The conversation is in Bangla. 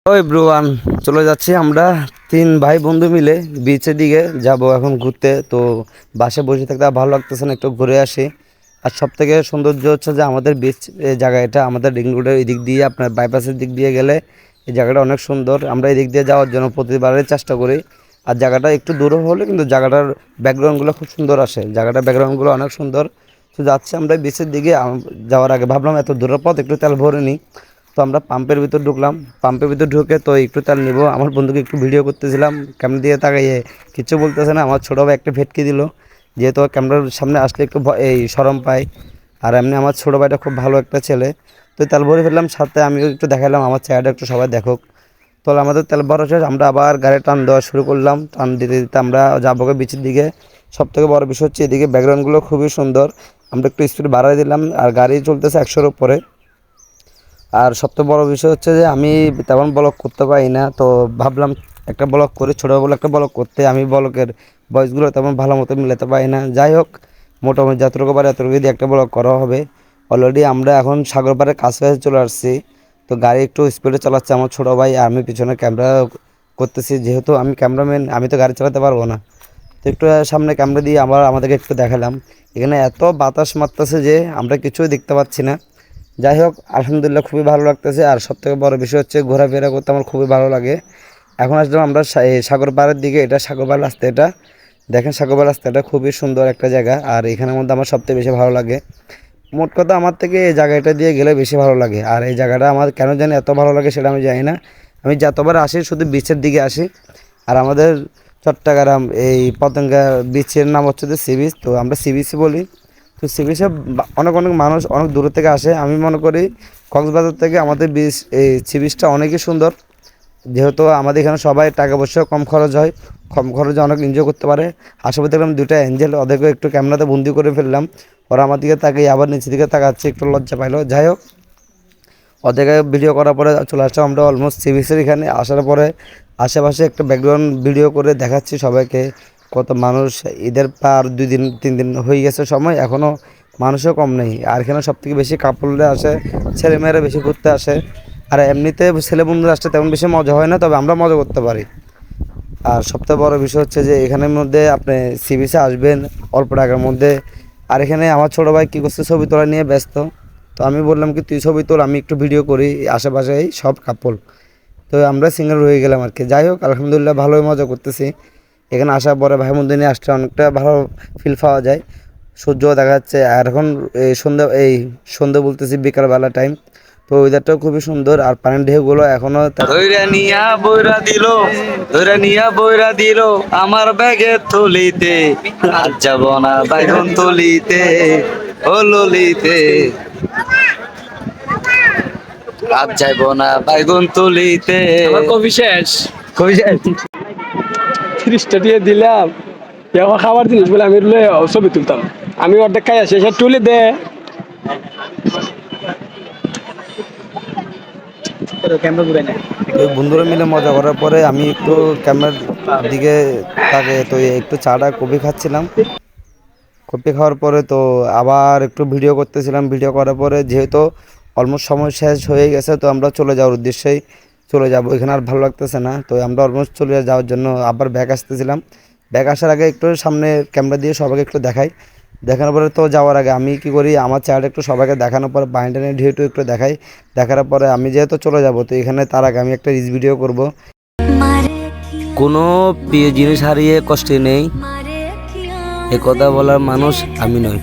ওই ব্রুয়ান চলে যাচ্ছি আমরা তিন ভাই বন্ধু মিলে বিচের দিকে যাব এখন ঘুরতে। তো বাসে বসে থাকতে আর ভালো লাগতেছে না, একটু ঘুরে আসি। আর সব থেকে সৌন্দর্য হচ্ছে যে আমাদের বিচ জায়গা, এটা আমাদের রিং রোডের এই দিক দিয়ে আপনার বাইপাসের দিক দিয়ে গেলে এই জায়গাটা অনেক সুন্দর। আমরা এই দিক দিয়ে যাওয়ার জন্য প্রতিবারের চেষ্টা করি। আর জায়গাটা একটু দূরে হলে কিন্তু জায়গাটার ব্যাকগ্রাউন্ডগুলো খুব সুন্দর আসে, জায়গাটার ব্যাকগ্রাউন্ডগুলো অনেক সুন্দর। তো যাচ্ছি আমরা বিচের দিকে। যাওয়ার আগে ভাবলাম এত দূরের পথ একটু তেল ভরে নিই। তো আমরা পাম্পের ভিতর ঢুকলাম। পাম্পের ভিতর ঢুকে তো একটু তেল নিব, আমার বন্ধুকে একটু ভিডিও করতেছিলাম, ক্যামেরা দিয়ে তাকাইয়ে কিচ্ছু বলতেছে না। আমার ছোটো ভাই একটা ভেটকি দিল, যেহেতু ক্যামেরার সামনে আসলে একটু এই শরম পায়। আর এমনি আমার ছোটো ভাইটা খুব ভালো একটা ছেলে। তো তেল ভরে ফেললাম, সাথে আমিও একটু দেখালাম আমার চেহারাটা একটু সবাই দেখুক। তো আমাদের তেল ভরা শেষ, আমরা আবার গাড়ি টান দেওয়া শুরু করলাম। টান দিতে দিতে আমরা যাবো বিচের দিকে। সব থেকে বড় বিষয় হচ্ছে এদিকে ব্যাকগ্রাউন্ডগুলো খুবই সুন্দর। আমরা একটু স্পিড বাড়াই দিলাম, আর গাড়ি চলতেছে 100-এর উপরে। আর সবচেয়ে বড় বিষয় হচ্ছে যে আমি তেমন ব্লগ করতে পারি না, তো ভাবলাম একটা ব্লগ করি, ছোটো বলে একটা ব্লগ করতে। আমি ব্লগের ভয়েসগুলো তেমন ভালো মতো মিলাতে পারি না। যাই হোক, মোটামুটি যতটুকু পারে এতটুকু দিয়ে একটা ব্লগ করা হবে। অলরেডি আমরা এখন সাগর পাড়ের কাছাকাছি চলে আসছি। তো গাড়ি একটু স্পিডে চালাচ্ছে আমার ছোটো ভাই, আর আমি পিছনে ক্যামেরা করতেছি। যেহেতু আমি ক্যামেরাম্যান, আমি তো গাড়ি চালাতে পারবো না। তো একটু সামনে ক্যামেরা দিয়ে আমাদেরকে একটু দেখালাম। এখানে এত বাতাস মারতেছে যে আমরা কিছুই দেখতে পাচ্ছি না। যাই হোক, আলহামদুলিল্লাহ খুবই ভালো লাগতেছে। আর সবথেকে বড় বিষয় হচ্ছে ঘোরাফেরা করতে আমার খুবই ভালো লাগে। এখন আসলাম আমরা এই সাগর পাড়ের দিকে। এটা সাগর পাড় রাস্তা, এটা দেখেন সাগর পাড় রাস্তাটা খুবই সুন্দর একটা জায়গা। আর এখানের মধ্যে আমার সবথেকে বেশি ভালো লাগে, মোট কথা আমার থেকে এই জায়গাটা দিয়ে গেলে বেশি ভালো লাগে। আর এই জায়গাটা আমার কেন জানি এত ভালো লাগে সেটা আমি জানি না। আমি যতবার আসি শুধু বিচের দিকে আসি। আর আমাদের চট্টগ্রাম এই পতেঙ্গা বিচের নাম হচ্ছে যে সি বিচ, তো আমরা সি বিচই বলি। তো সি বিচে অনেক অনেক মানুষ অনেক দূর থেকে আসে। আমি মনে করি কক্সবাজার থেকে আমাদের বিচ এই সি বিচটা অনেকই সুন্দর। যেহেতু আমাদের এখানে সবাই টাকা পয়সা কম খরচ হয়, কম খরচে অনেক এনজয় করতে পারে। আশেপাশে দেখলাম দুইটা অ্যাঞ্জেল, ওদেরকে একটু ক্যামেরাতে বন্দি করে ফেললাম। ওরা আমার দিকে তাকিয়ে আবার নিচের দিকে তাকাচ্ছে, একটু লজ্জা পাইলো। যাই হোক, ওদেরকে ভিডিও করার পরে চলে আসলাম আমরা অলমোস্ট সি বিচের এখানে। আসার পরে আশেপাশে একটা ব্যাকগ্রাউন্ড ভিডিও করে দেখাচ্ছি সবাইকে কত মানুষ। ঈদের পার 2-3 দিন হয়ে গেছে সময়, এখনও মানুষও কম নেই। আর এখানে সবথেকে বেশি কাপড়রা আসে, ছেলেমেয়েরা বেশি ঘুরতে আসে। আর এমনিতে ছেলে বন্ধুরা আসতে তেমন বেশি মজা হয় না, তবে আমরা মজা করতে পারি। আর সবথেকে বড় বিষয় হচ্ছে যে এখানের মধ্যে আপনি সি বিচে আসবেন অল্প টাকার মধ্যে। আর এখানে আমার ছোটো ভাই কী করছে, ছবি তোলা নিয়ে ব্যস্ত। তো আমি বললাম কি তুই ছবি তোল, আমি একটু ভিডিও করি। আশেপাশেই সব কাপড়, তো আমরা সিঙ্গেল রয়ে গেলাম আর কি। যাই হোক, আলহামদুলিল্লাহ ভালোই মজা করতেছি। এখানে আসার পরে ভাই বন্ধু নিয়ে আসতে অনেকটা ভালো ফিল পাওয়া যায়। সূর্যও দেখা যাচ্ছে। আর এখন এই সন্ধ্যা বলতেছি বিকালবেলা টাইম। তো ওয়েদারটাও খুবই সুন্দর। আর পানির ঢেউগুলো এখনো ধইরা নিয়া বইরা দিল আমার ব্যাগে থলিতে। আজ যাব না বাইগন তলিতে, ও ললিতে। আজ যাইব না বাইগন তলিতে। আমার কফি শেষ। কই যায়? 30টা দিয়ে দিলাম। এখন খাবার জিনিস বলে আমি ছবি তুলতাম। আমি অর্ধেক খাই আসি, সে তুলে দে। তো বন্ধুরা মিলে মজা করার পরে আমি একটু ক্যামেরার দিকে তাকে তো একটু চাটা কফি খাচ্ছিলাম। কফি খাওয়ার পরে তো আবার একটু ভিডিও করতেছিলাম। ভিডিও করার পরে যেহেতু অলমোস্ট সময় শেষ হয়ে গেছে, তো আমরা চলে যাওয়ার উদ্দেশ্যেই চলে যাব। এখানে আর ভালো লাগতেছে না, তো আমরা অলমোস্ট চলে যাওয়ার জন্য আবার ব্যাক আসতেছিলাম। ব্যাক আসার আগে একটু সামনে ক্যামেরা দিয়ে সবাইকে একটু দেখাই। দেখানোর পরে তো যাওয়ার আগে আমি কি করি, আমার চেহারা একটু সবাইকে দেখানোর পরে বাইন্ডানে ঢেউটু একটু দেখাই। দেখার পরে আমি যেহেতু চলে যাব, তো এখানে তার আগে আমি একটা রিলস ভিডিও করব। কোনো প্রিয় জিনিস হারিয়ে কষ্টে নেই, এ কথা বলার মানুষ আমি নই।